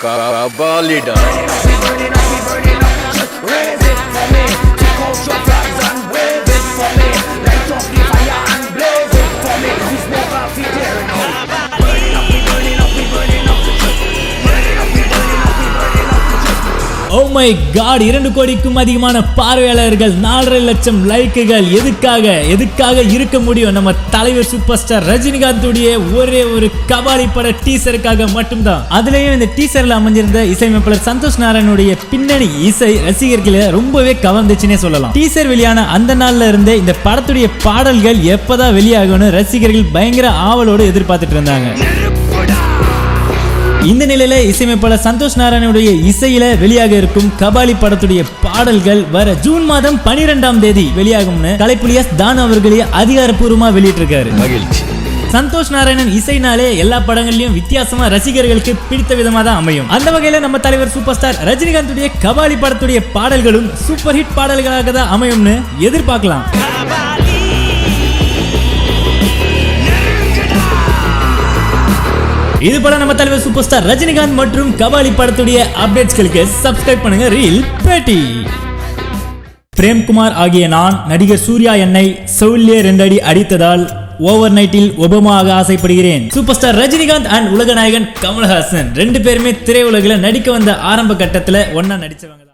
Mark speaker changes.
Speaker 1: Kabalida.
Speaker 2: Raise it for me. Take out your flags and wave it for me. Light up the fire and blaze it for me. This never fit there now. Burning up, we burning up, we burning up the church. Burning up, we burning up, we burning up the church.
Speaker 3: Oh my god, 2 கோடிக்கும் அதிகமான பார்வையாளர்கள், 4.5 லட்சம் லைக்குகள். எதுக்காக இருக்க முடியும்? நம்ம தலைவர் super star ரஜினிகாந்துடைய ஒரே ஒரு கபாலி பட டீசருக்காக மட்டும்தான். அதுலயும் இந்த டீசர்ல அமைஞ்சிருந்த இசையமைப்பாளர் சந்தோஷ் நாராயணுடைய பின்னணி இசை ரசிகர்களை ரொம்பவே கவர்ந்துச்சுன்னே சொல்லலாம். டீசர் வெளியான அந்த நாள்ல இருந்தே இந்த படத்துடைய பாடல்கள் எப்பதான் வெளியாகும்னு ரசிகர்கள் பயங்கர ஆவலோடு எதிர்பார்த்துட்டு இருந்தாங்க. இந்த நிலையில இசையமைப்பாளர் சந்தோஷ் நாராயணுடைய இசையில வெளியாக இருக்கும் கபாலி படத்துடைய பாடல்கள் வர ஜூன் மாதம் 12ஆம் தேதி வெளியாகும்னு கலைப்புலியாஸ் தான் அவர்களே அதிகாரப்பூர்வமா வெளியிட்டிருக்காரு. சந்தோஷ் நாராயணன் இசைனாலே எல்லா படங்கள்லயும் வித்தியாசமா ரசிகர்களுக்கு பிடித்த விதமா தான் அமையும். அந்த வகையில நம்ம தலைவர் சூப்பர் ஸ்டார் ரஜினிகாந்துடைய கபாலி படத்துடைய பாடல்களும் சூப்பர் ஹிட் பாடல்களாக தான் அமையும்னு எதிர்பார்க்கலாம். இது போல நம்ம தலைவர் சூப்பர் ஸ்டார் ரஜினிகாந்த் மற்றும் கபாலி படத்துடைய அப்டேட்ஸ்களுக்கு சப்ஸ்கிரைப் பண்ணுங்க. ரீல் பேட்டி. பிரேம்குமார் ஆகிய நான் நடிகர் சூர்யா என்னை செவிலியே 2 அடி அடித்ததால் ஓவர் நைட்டில் ஒபாமாக ஆசைப்படுகிறேன். சூப்பர் ஸ்டார் ரஜினிகாந்த் அண்ட் உலக நாயகன் கமல்ஹாசன் 2 பேருமே திரையுலகில் நடிக்க வந்த ஆரம்ப கட்டத்தில் ஒன்னா நடிச்சவங்க.